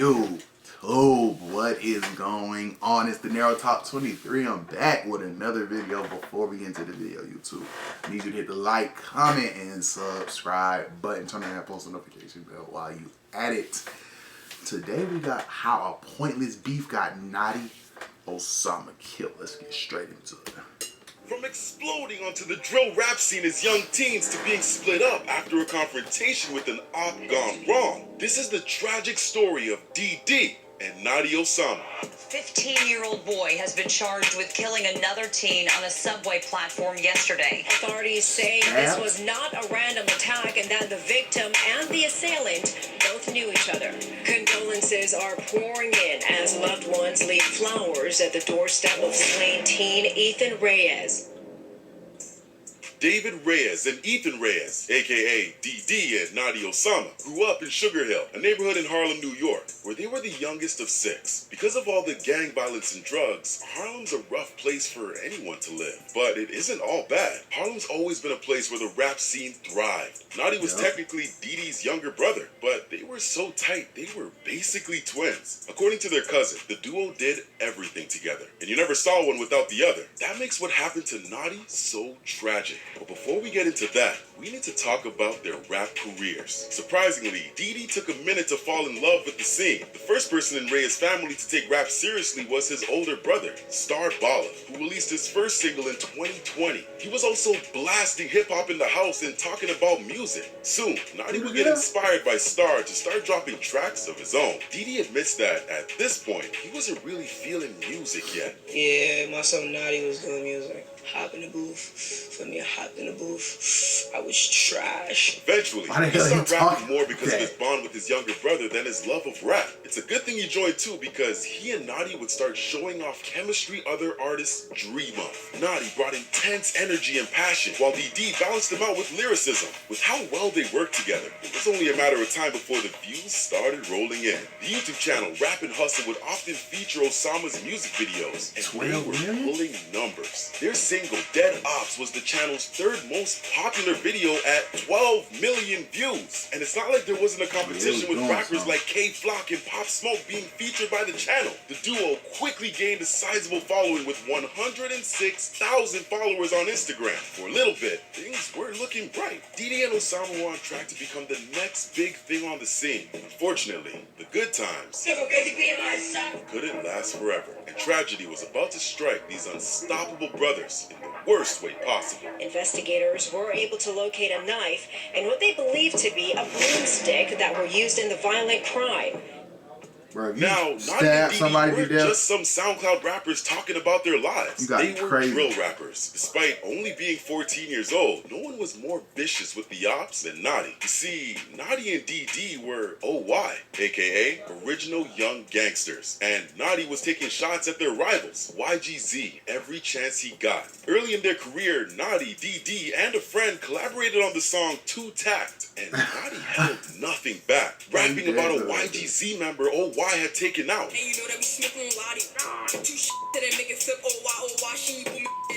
YouTube, what is going on? It's the Narrow Top 23. I'm back with another video. Before we get into the video, YouTube, I need you to hit the like, comment, and subscribe button. Turn on that post notification bell while you at it. Today we got how a pointless beef got Notti Osama killed. Let's get straight into it. From exploding onto the drill rap scene as young teens to being split up after a confrontation with an op gone wrong, this is the tragic story of DD and Notti Osama. 15-year-old boy has been charged with killing another teen on a subway platform yesterday. Authorities say this was not a random attack and that the victim and the assailant both knew each other. Condolences are pouring in as loved ones leave flowers at the doorstep of slain teen Ethan Reyes. David Reyes and Ethan Reyes, aka DD and Notti Osama, grew up in Sugar Hill, a neighborhood in Harlem, New York, where they were the youngest of 6. Because of all the gang violence and drugs, Harlem's a rough place for anyone to live. But it isn't all bad. Harlem's always been a place where the rap scene thrived. Notti was technically DD's younger brother, but they were so tight they were basically twins. According to their cousin, the duo did everything together, and you never saw one without the other. That makes what happened to Notti so tragic. But before we get into that, we need to talk about their rap careers. Surprisingly, DD took a minute to fall in love with the scene. The first person in Reyes' family to take rap seriously was his older brother, Star Balla, who released his first single in 2020. He was also blasting hip-hop in the house and talking about music. Soon, Notti would get inspired by Star to start dropping tracks of his own. DD admits that, at this point, he wasn't really feeling music yet. Yeah, my son Notti was doing music. Hop in the booth. For me, I hopped in the booth. I was trash. Eventually, he started rapping more because of his bond with his younger brother than his love of rap. It's a good thing he joined too, because he and Notti would start showing off chemistry other artists dream of. Notti brought intense energy and passion, while DD balanced them out with lyricism. With how well they worked together, it was only a matter of time before the views started rolling in. The YouTube channel Rap and Hustle would often feature Osama's music videos, and they were pulling numbers. Their single Dead Ops was the channel's third most popular video at 12 million views. And it's not like there wasn't a competition with rappers like K-Flock and Pop Smoke being featured by the channel. The duo quickly gained a sizable following with 106,000 followers on Instagram. For a little bit, things were looking bright. DD and Osama were on track to become the next big thing on the scene. Unfortunately, the good times couldn't last forever, and tragedy was about to strike these unstoppable brothers in the worst way possible. Investigators were able to locate a knife and what they believed to be a broomstick that were used in the violent crime. Bro, now, not somebody weren't just some SoundCloud rappers talking about their lives. They were drill rappers. Despite only being 14 years old, no one was more vicious with the ops than Notti. You see, Notti and DD were OY, aka Original Young Gangsters, and Notti was taking shots at their rivals, YGZ, every chance he got. Early in their career, Notti, DD, and a friend collaborated on the song Too Tact, and Notti held nothing back, rapping about a YGZ member OY had taken out. Hey, you know that we smoking Lottie. Two shit that make it flip.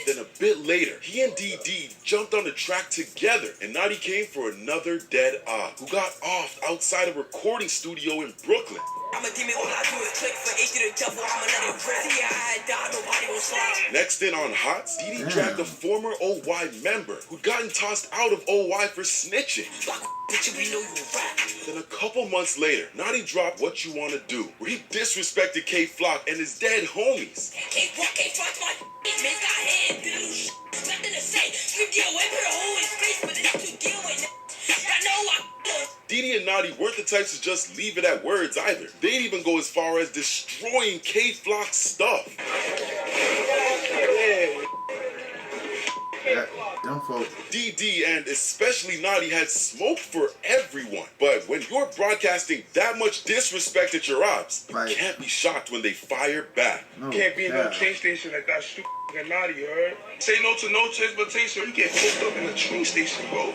Then a bit later, he and DD jumped on the track together, and Notti came for another dead op, who got off outside a recording studio in Brooklyn. I'm a demon, all I do is click for 8 to the devil, I'ma let it rip. See, I die, nobody will slide. Next in on Hots, DD dragged a former OY member who'd gotten tossed out of OY for snitching. We know you rap. Then a couple months later, Notti dropped What You Wanna Do, where he disrespected K-Flock and his dead homies. K-Flock, my man got head, dude. Nothing to say. You deal with, put a hole in his face, but it's not to deal with. I know I DD and Notti weren't the types to just leave it at words either. They'd even go as far as destroying K-Flock's stuff. DD and especially Notti had smoke for everyone. But when you're broadcasting that much disrespect at your ops, you can't be shocked when they fire back. Can't be in no train station like that stupid Notti, you heard? Say no to no transportation, you get hooked up in the train station, bro.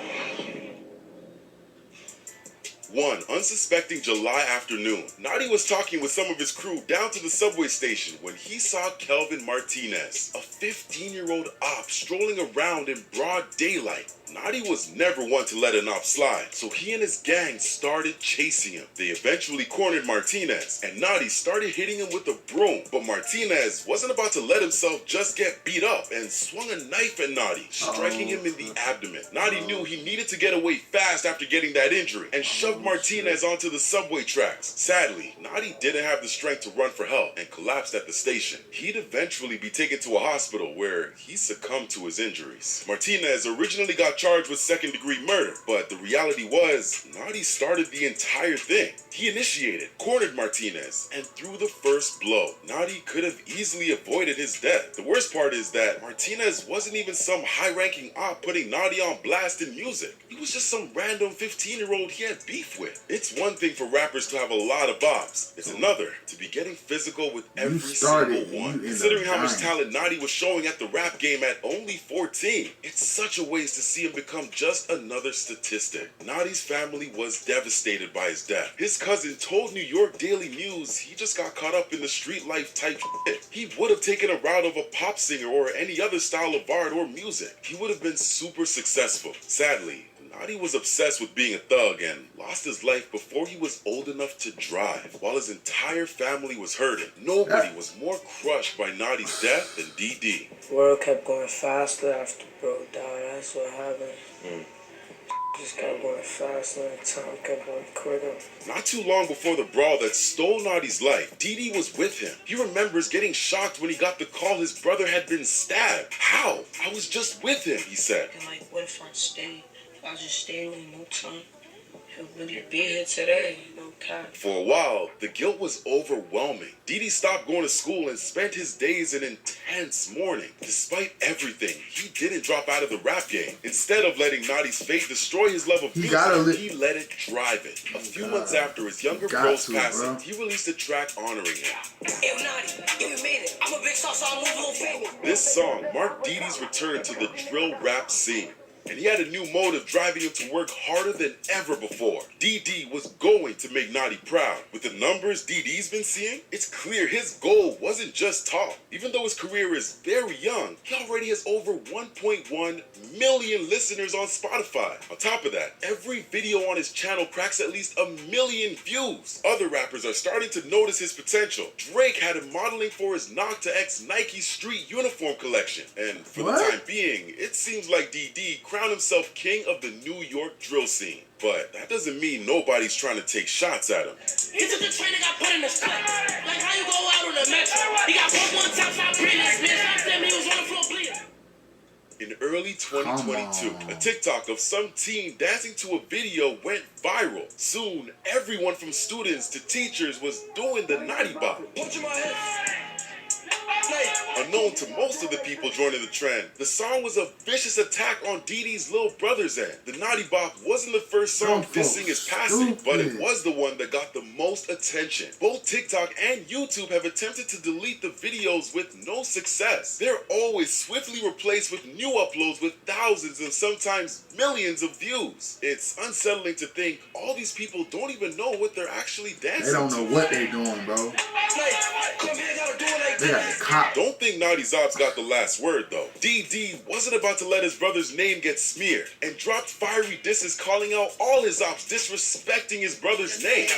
One unsuspecting July afternoon, Notti was talking with some of his crew down to the subway station when he saw Kelvin Martinez, a 15-year-old op strolling around in broad daylight. Naughty was never one to let an op slide, so he and his gang started chasing him. They eventually cornered Martinez, and Naughty started hitting him with a broom. But Martinez wasn't about to let himself just get beat up and swung a knife at Naughty, striking him in the abdomen. Naughty knew he needed to get away fast after getting that injury and shoved Martinez onto the subway tracks. Sadly, Naughty didn't have the strength to run for help and collapsed at the station. He'd eventually be taken to a hospital where he succumbed to his injuries. Martinez originally got charged with second-degree murder, but the reality was, Naughty started the entire thing. He initiated, cornered Martinez, and threw the first blow. Naughty could have easily avoided his death. The worst part is that Martinez wasn't even some high-ranking op putting Naughty on blast in music. He was just some random 15-year-old he had beef with. It's one thing for rappers to have a lot of ops. It's another to be getting physical with every single one. Considering how much talent Naughty was showing at the rap game at only 14, it's such a waste to see him become just another statistic. Naughty's family was devastated by his death. His cousin told New York Daily News he just got caught up in the street life type shit. He would have taken a route of a pop singer or any other style of art or music. He would have been super successful. Sadly, Naughty was obsessed with being a thug and lost his life before he was old enough to drive. While his entire family was hurting, nobody was more crushed by Naughty's death than DD. The world kept going faster after bro died. That's what happened. Just kept going faster and time kept going quicker. Not too long before the brawl that stole Naughty's life, DD was with him. He remembers getting shocked when he got the call his brother had been stabbed. How? I was just with him, he said. And like, what if I stayed? If I just stayed with no time, he'll really be here today. No cap. For a while, the guilt was overwhelming. DD stopped going to school and spent his days in intense mourning. Despite everything, he didn't drop out of the rap game. Instead of letting Naughty's fate destroy his love of music, he let it drive it. A few months after his younger bro's passing, he released a track honoring him. Yo, Naughty, you made it. I'm a big star, so I'll move a little famous. This song marked DD's return to the drill rap scene. And he had a new motive driving him to work harder than ever before. DD was going to make Naughty proud. With the numbers DD's been seeing, it's clear his goal wasn't just talk. Even though his career is very young, he already has over 1.1 million listeners on Spotify. On top of that, every video on his channel cracks at least 1 million views. Other rappers are starting to notice his potential. Drake had him modeling for his Nocta X Nike street uniform collection. And for the time being, it seems like DD crowned himself king of the New York drill scene. But that doesn't mean nobody's trying to take shots at him. He took the train and got put in the sky. Like how you go out on the metro. He got put one time, stop breathing. Last time he was on the floor bleeding. In early 2022, a TikTok of some teen dancing to a video went viral. Soon, everyone from students to teachers was doing the Naughty Bop. Punch in my head. Unknown to most of the people joining the trend, the song was a vicious attack on DD's little brother's end. The Naughty Bop wasn't the first song dissing his passing, but it was the one that got the most attention. Both TikTok and YouTube have attempted to delete the videos with no success. They're always swiftly replaced with new uploads with thousands and sometimes millions of views. It's unsettling to think all these people don't even know what they're actually dancing to. They don't know what they're doing, bro. They got the cop. Don't think Naughty's ops got the last word, though. DD wasn't about to let his brother's name get smeared and dropped fiery disses calling out all his ops disrespecting his brother's name.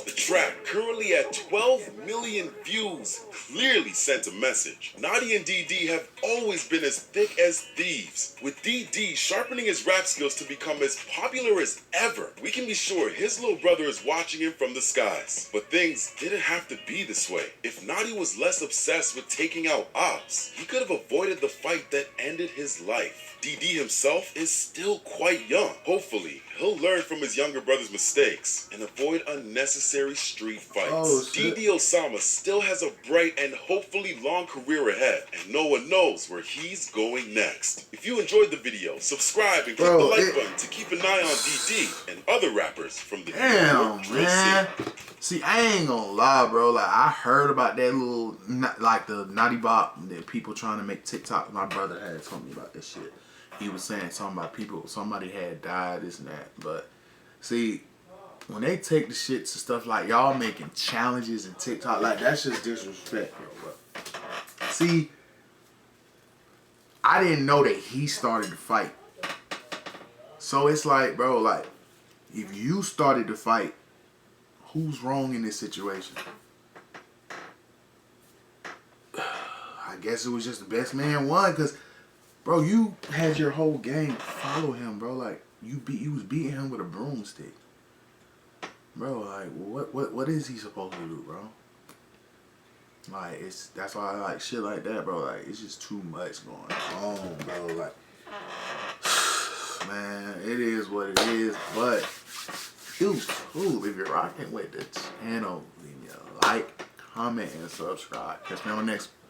The track, currently at 12 million views, clearly sent a message. Naughty and DD have always been as thick as thieves, with DD sharpening his rap skills to become as popular as ever. We can be sure his little brother is watching him from the skies. But things didn't have to be this way. If Naughty was less obsessed with taking out ops, he could have avoided the fight that ended his life. DD himself is still quite young. Hopefully, he'll learn from his younger brother's mistakes and avoid unnecessary street fights. DD Osama still has a bright and hopefully long career ahead, and no one knows where he's going next. If you enjoyed the video, subscribe and click the like button to keep an eye on DD and other rappers from the New York drill scene. See, I ain't gonna lie, bro. Like, I heard about that little, like the Naughty Bop, that people trying to make TikTok. My brother had told me about this shit. He was saying something about people, somebody had died, this and that. But see, when they take the shit to stuff like y'all making challenges and TikTok, like that's just disrespect, bro. See, I didn't know that he started the fight. So it's like, bro, like, if you started the fight, who's wrong in this situation? I guess it was just the best man won, because, bro, you had your whole gang follow him, bro. Like, you was beating him with a broomstick. Bro, like, what is he supposed to do, bro? Like, that's why I like shit like that, bro. Like, it's just too much going on, bro. Like, man, it is what it is. But cool. If you're rocking with the channel, leave me a like, comment, and subscribe. Catch me on the next one.